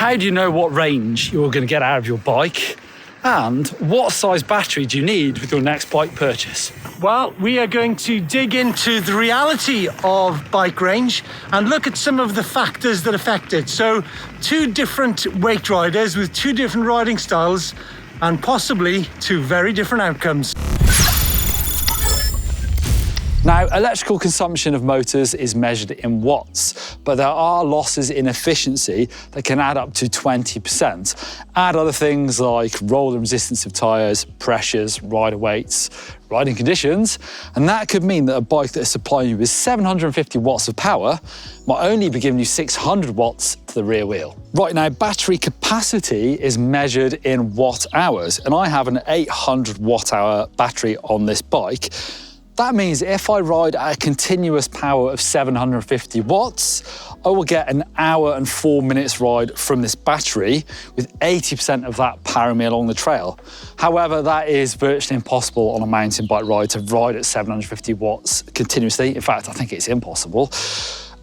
How do you know what range you're going to get out of your bike? And what size battery do you need with your next bike purchase? Well, we are going to dig into the reality of bike range and look at some of the factors that affect it. So 2 different weight riders with 2 different riding styles and possibly 2 very different outcomes. Now, electrical consumption of motors is measured in watts, but there are losses in efficiency that can add up to 20%. Add other things like rolling resistance of tyres, pressures, rider weights, riding conditions, and that could mean that a bike that is supplying you with 750 watts of power might only be giving you 600 watts to the rear wheel. Right now, battery capacity is measured in watt hours, and I have an 800 watt hour battery on this bike. That means if I ride at a continuous power of 750 watts, I will get an hour and 4 minutes ride from this battery with 80% of that powering me along the trail. However, that is virtually impossible on a mountain bike ride to ride at 750 watts continuously. In fact, I think it's impossible.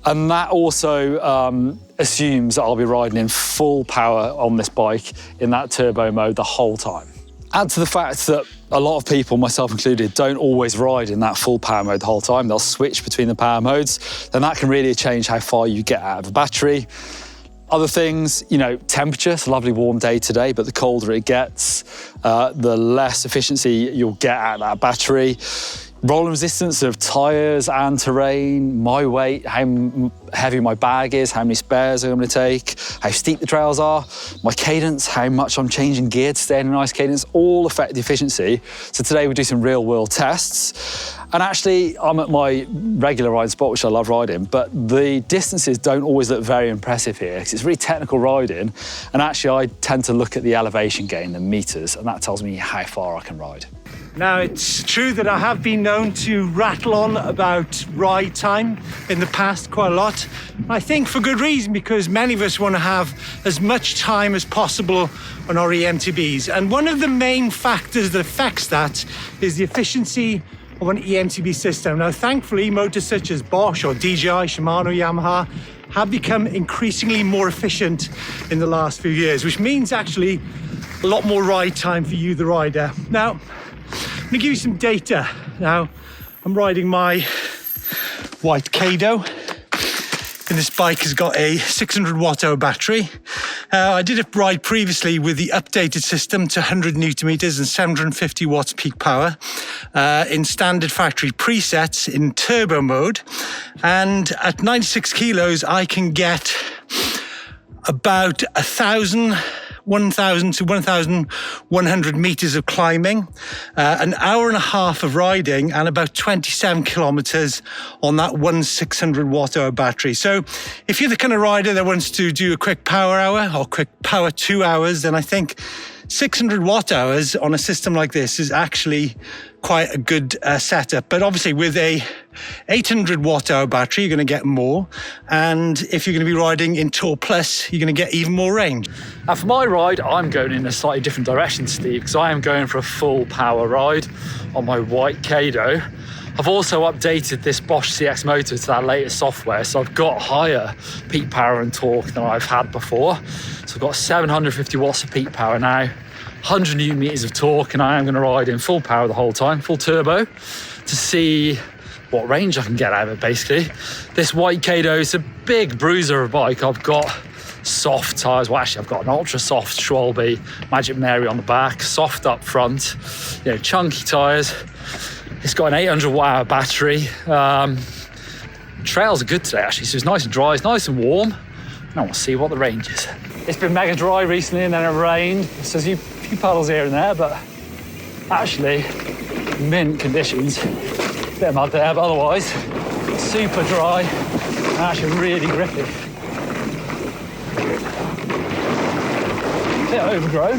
And that also assumes that I'll be riding in full power on this bike in that turbo mode the whole time. Add to the fact that a lot of people, myself included, don't always ride in that full power mode the whole time. They'll switch between the power modes, then that can really change how far you get out of a battery. Other things, you know, temperature. It's a lovely warm day today, but the colder it gets, the less efficiency you'll get out of that battery. Rolling resistance of tyres and terrain, my weight, how heavy my bag is, how many spares I'm going to take, how steep the trails are, my cadence, how much I'm changing gear to stay in a nice cadence, all affect the efficiency. So today we do some real world tests. And actually, I'm at my regular ride spot, which I love riding, but the distances don't always look very impressive here because it's really technical riding. And actually, I tend to look at the elevation gain, the meters, and that tells me how far I can ride. Now, it's true that I have been known to rattle on about ride time in the past quite a lot. I think for good reason, because many of us want to have as much time as possible on our eMTBs. And one of the main factors that affects that is the efficiency of an eMTB system. Now, thankfully, motors such as Bosch or DJI, Shimano, Yamaha have become increasingly more efficient in the last few years, which means actually a lot more ride time for you, the rider. Now, I'm going to give you some data. Now, I'm riding my white Kado, and this bike has got a 600 watt hour battery. I did a ride previously with the updated system to 100 Newton meters and 750 watts peak power in standard factory presets in turbo mode. And at 96 kilos, I can get about 1,000 to 1,100 meters of climbing, an hour and a half of riding, and about 27 kilometers on that 600 watt hour battery. So if you're the kind of rider that wants to do a quick power hour or quick power 2 hours, then I think 600 watt hours on a system like this is actually quite a good setup. But obviously with a 800 watt hour battery, you're going to get more. And if you're going to be riding in Tour Plus, you're going to get even more range. Now for my ride, I'm going in a slightly different direction, Steve, because I am going for a full power ride on my white Kado. I've also updated this Bosch CX motor to that latest software, so I've got higher peak power and torque than I've had before. So I've got 750 watts of peak power now, 100 Newton meters of torque, and I am going to ride in full power the whole time, full turbo, to see what range I can get out of it, basically. This white Kado is a big bruiser of a bike. I've got soft tyres. Well, actually, I've got an ultra soft Schwalbe Magic Mary on the back, soft up front, you know, chunky tyres. It's got an 800 watt hour battery. Trails are good today, actually, so it's nice and dry, it's nice and warm. Now we'll see what the range is. It's been mega dry recently and then it rained, so there's a few puddles here and there, but actually, mint conditions. Bit of mud there, but otherwise, super dry and actually really grippy. Bit overgrown.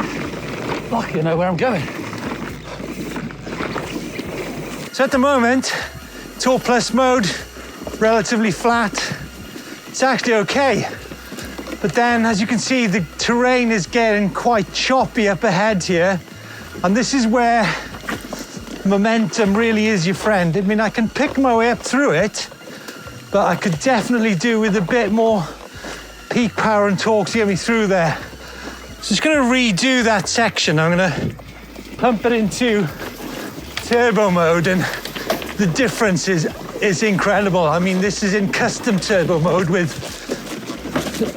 Lucky I know where I'm going. So at the moment, Tour Plus mode, relatively flat. It's actually okay. But then, as you can see, the terrain is getting quite choppy up ahead here. And this is where momentum really is your friend. I mean, I can pick my way up through it, but I could definitely do with a bit more peak power and torque to get me through there. So just gonna redo that section. I'm gonna pump it into turbo mode, and the difference is incredible. I mean, this is in custom turbo mode with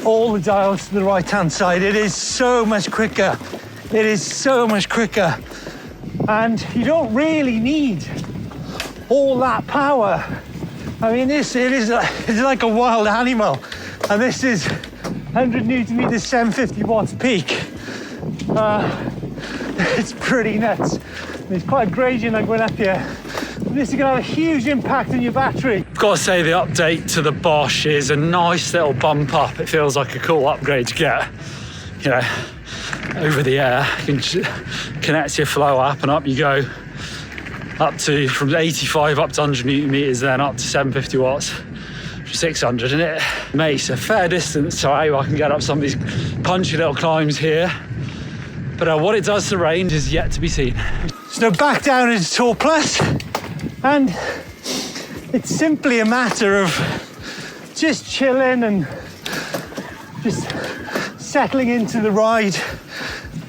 all the dials to the right-hand side. It is so much quicker. It is so much quicker. And you don't really need all that power. I mean, it's like a wild animal. And this is 100 Newton meters, 750 watts peak. It's pretty nuts. There's quite a gradient I'm going up here. This is going to have a huge impact on your battery. I've got to say, the update to the Bosch is a nice little bump up. It feels like a cool upgrade to get, you know, over the air. You can connect your flow app and up you go. Up to, from 85 up to 100 Newton meters, then up to 750 watts. 600, and it makes a fair distance, so I can get up some of these punchy little climbs here. But what it does to range is yet to be seen. So back down into Tour Plus, and it's simply a matter of just chilling and just settling into the ride,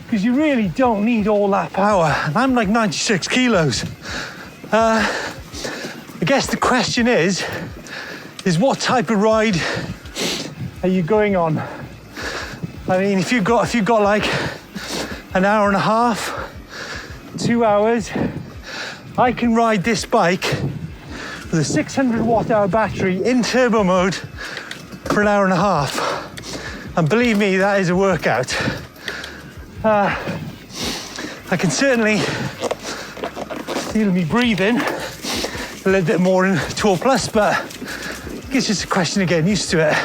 because you really don't need all that power. And I'm like 96 kilos. I guess the question is what type of ride are you going on? I mean, if you've got like an hour and a half, 2 hours, I can ride this bike with a 600 watt hour battery in turbo mode for an hour and a half. And believe me, that is a workout. I can certainly feel me breathing a little bit more in Tour Plus, but it's just a question of getting used to it.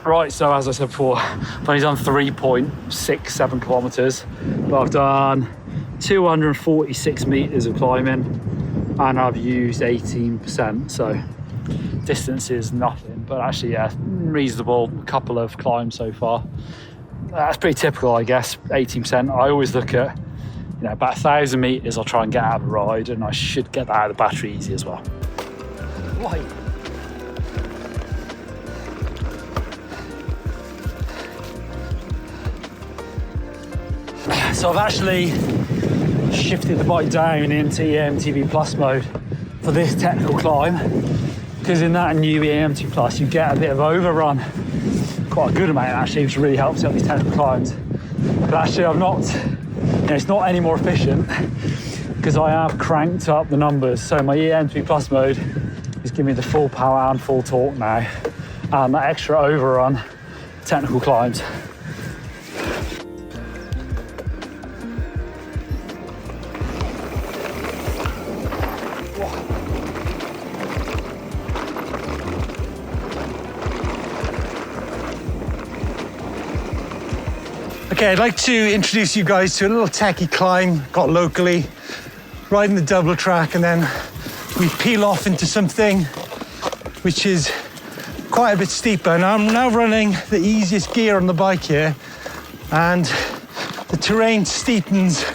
Right, so as I said before, I've only done 3.67 kilometers, but I've done 246 meters of climbing, and I've used 18%, so distance is nothing, but actually, yeah, reasonable. A couple of climbs so far. That's pretty typical, I guess, 18%. I always look at, you know, about 1,000 meters I'll try and get out of the ride, and I should get that out of the battery easy as well. Right. So I've actually shifted the bike down into eMTB Plus mode for this technical climb, because in that new eMTB Plus you get a bit of overrun, quite a good amount actually, which really helps out these technical climbs. But actually I've not, you know, it's not any more efficient because I have cranked up the numbers. So my eMTB Plus mode is giving me the full power and full torque now, and that extra overrun technical climbs. Okay, I'd like to introduce you guys to a little techie climb got locally, riding the double track, and then we peel off into something which is quite a bit steeper. And I'm now running the easiest gear on the bike here, and the terrain steepens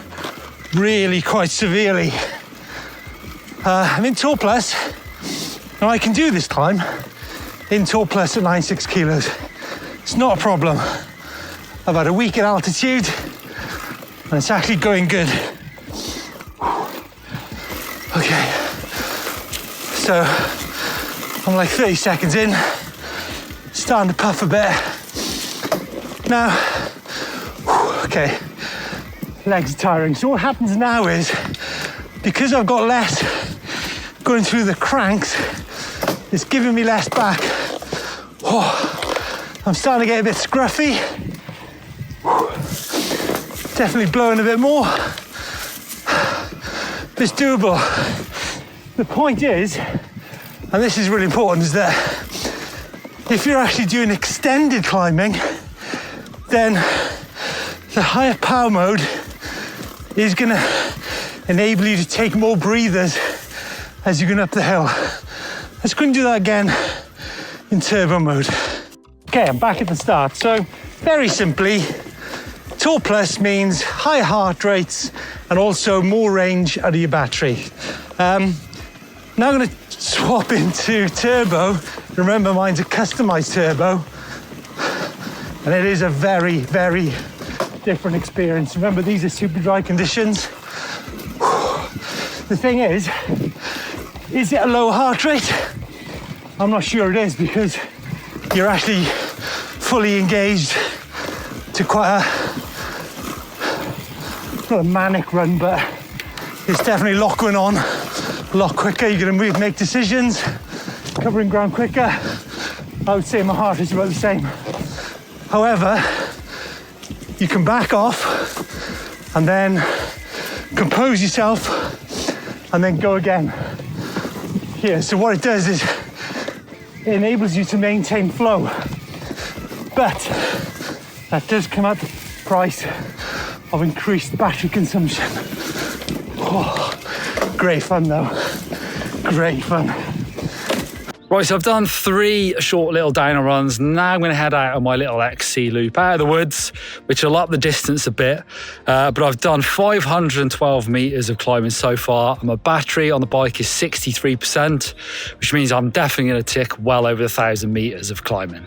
really quite severely. I'm in Tour Plus, and I can do this climb in Tour Plus at 96 kilos. It's not a problem. I've had a week at altitude, and it's actually going good. Okay, so I'm like 30 seconds in, starting to puff a bit. Now, okay, legs are tiring. So what happens now is, because I've got less going through the cranks, it's giving me less back. I'm starting to get a bit scruffy. Definitely blowing a bit more. But it's doable. The point is, and this is really important, is that if you're actually doing extended climbing, then the higher power mode is gonna enable you to take more breathers as you're going up the hill. Let's go and do that again in turbo mode. Okay, I'm back at the start. So very simply, Tour Plus means higher heart rates and also more range out of your battery. Now I'm going to swap into turbo. Remember, mine's a customized turbo. And it is a very, very different experience. Remember, these are super dry conditions. The thing is it a low heart rate? I'm not sure it is, because you're actually fully engaged to quite not a manic run, but it's definitely a lot going on, a lot quicker. You're going to make decisions, covering ground quicker. I would say my heart is about the same. However, you can back off and then compose yourself and then go again. Here, so what it does is it enables you to maintain flow, but that does come at the price of increased battery consumption. Oh, great fun though, great fun. Right, so I've done 3 short little downhill runs. Now I'm going to head out on my little XC loop out of the woods, which will up the distance a bit. But I've done 512 meters of climbing so far, and my battery on the bike is 63%, which means I'm definitely going to tick well over 1,000 meters of climbing.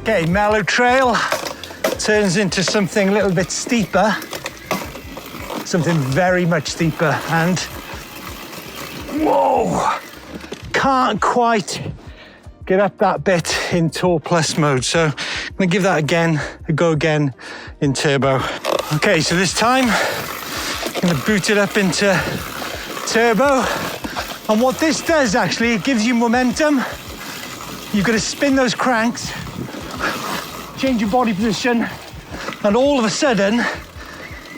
Okay, mellow trail turns into something a little bit steeper, something very much steeper, and whoa, can't quite get up that bit in Tour Plus mode, so I'm gonna give that a go again in turbo. Okay, so this time I'm gonna boot it up into turbo, and what this does actually, it gives you momentum. You've got to spin those cranks, change your body position, and all of a sudden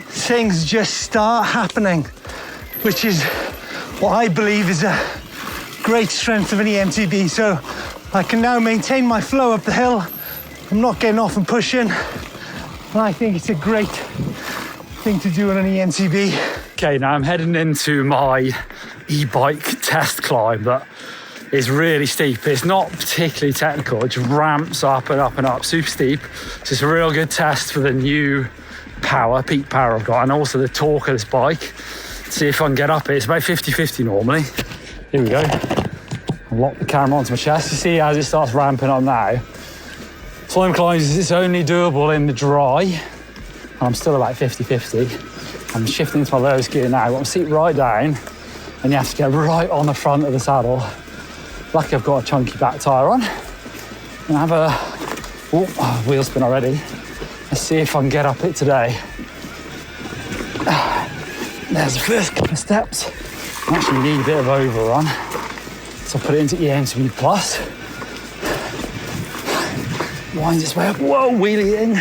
things just start happening, which is what I believe is a great strength of an eMTB. So I can now maintain my flow up the hill. I'm not getting off and pushing, and I think it's a great thing to do on an eMTB. Okay, now I'm heading into my e-bike test climb that is really steep. It's not particularly technical, it just ramps up and up and up, super steep. So it's a real good test for the new power, peak power I've got, and also the torque of this bike. See if I can get up it. It's about 50-50 normally. Here we go. I'll lock the camera onto my chest. You see as it starts ramping up now. Climb climbs, it's only doable in the dry. And I'm still about 50-50. I'm shifting into my lowest gear now. I want to seat right down, and you have to get right on the front of the saddle. Lucky I've got a chunky back tyre on. And I have a wheel spin already. Let's see if I can get up it today. There's the first couple of steps. I actually need a bit of overrun, so I'll put it into eMTB Plus. Winds its way up. Whoa, wheelie in.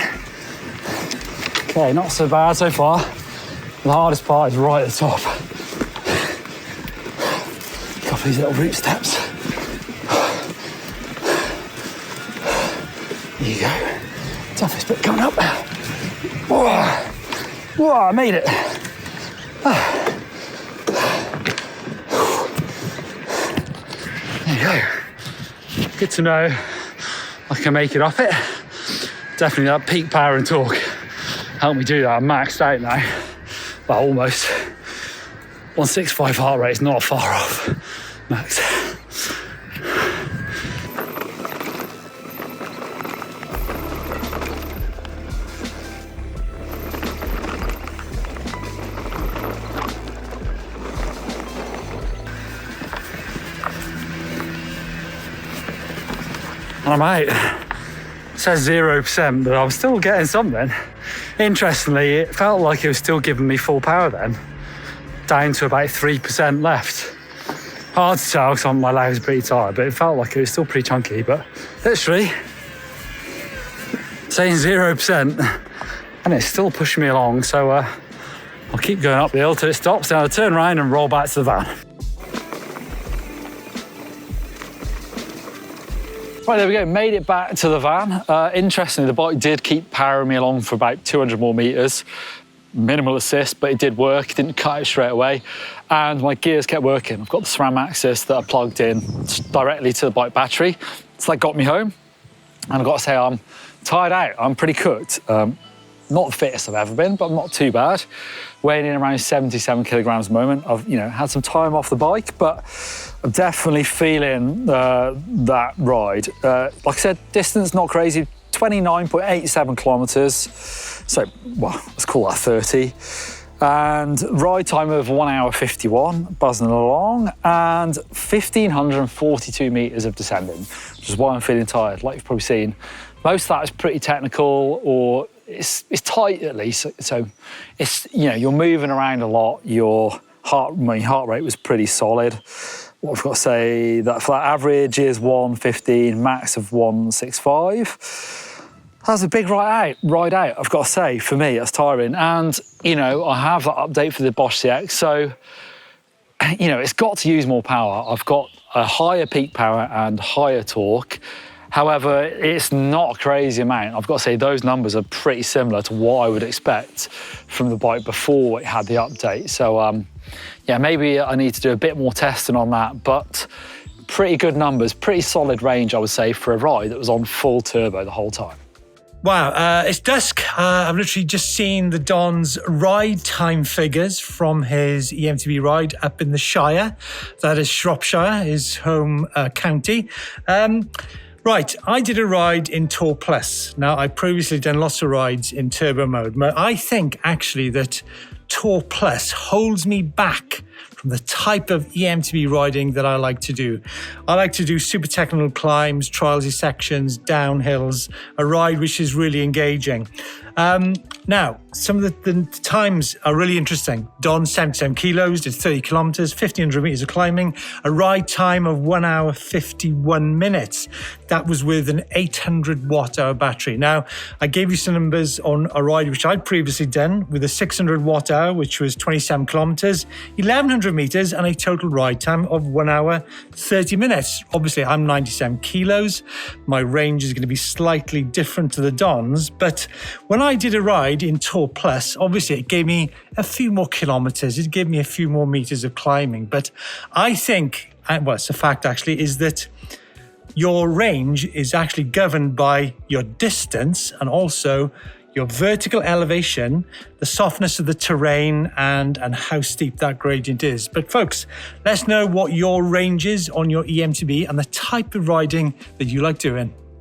Okay, not so bad so far. The hardest part is right at the top. A couple of these little root steps. There you go. Toughest bit coming up. Whoa, whoa, I made it. There you go. Good to know I can make it up it. Definitely that peak power and torque helped me do that. I'm maxed out now. Well, almost. 165 heart rate is not far off max. And I'm out. It says 0%, but I'm still getting something. Interestingly, it felt like it was still giving me full power then, down to about 3% left. Hard to tell because my leg was pretty tired, but it felt like it was still pretty chunky. But literally, saying 0%, and it's still pushing me along. So I'll keep going up the hill till it stops, then I'll turn around and roll back to the van. Right, there we go, made it back to the van. Interestingly, the bike did keep powering me along for about 200 more meters. Minimal assist, but it did work, it didn't cut it straight away. And my gears kept working. I've got the SRAM axis that I plugged in directly to the bike battery. So that got me home. And I've got to say, I'm tired out. I'm pretty cooked. Not the fittest I've ever been, but I'm not too bad. Weighing in around 77 kilograms a moment. I've had some time off the bike, but I'm definitely feeling that ride. Like I said, distance not crazy, 29.87 kilometers. So, well, let's call that 30. And ride time of 1 hour 51, buzzing along, and 1,542 meters of descending, which is why I'm feeling tired. Like you've probably seen, most of that is pretty technical, or it's tight at least. So it's, you're moving around a lot. Your heart rate was pretty solid. What I've got to say, that for that average is 1:15, max of 1:65. That's a big ride out, I've got to say. For me, it's tiring. And, I have that update for the Bosch CX. So, it's got to use more power. I've got a higher peak power and higher torque. However, it's not a crazy amount. I've got to say those numbers are pretty similar to what I would expect from the bike before it had the update. So, maybe I need to do a bit more testing on that. But pretty good numbers, pretty solid range, I would say, for a ride that was on full turbo the whole time. Wow, it's dusk. I've literally just seen the Don's ride time figures from his eMTB ride up in the Shire. That is Shropshire, his home county. Right, I did a ride in Tour Plus. Now, I've previously done lots of rides in turbo mode, but I think actually that Tour Plus holds me back from the type of eMTB riding that I like to do. I like to do super technical climbs, trialsy sections, downhills, a ride which is really engaging. Now, some of the times are really interesting. Don, 77 kilos, did 30 kilometers, 1,500 meters of climbing, a ride time of 1 hour 51 minutes. That was with an 800 watt hour battery. Now, I gave you some numbers on a ride which I'd previously done with a 600 watt hour, which was 27 kilometers, 1,100 meters, and a total ride time of 1 hour 30 minutes. Obviously, I'm 97 kilos. My range is going to be slightly different to the Don's, but when I did a ride in Tour Plus, obviously it gave me a few more kilometers, it gave me a few more meters of climbing. But I think, well, it's a fact actually, is that your range is actually governed by your distance and also your vertical elevation, the softness of the terrain, and how steep that gradient is. But folks, let's know what your range is on your eMTB and the type of riding that you like doing.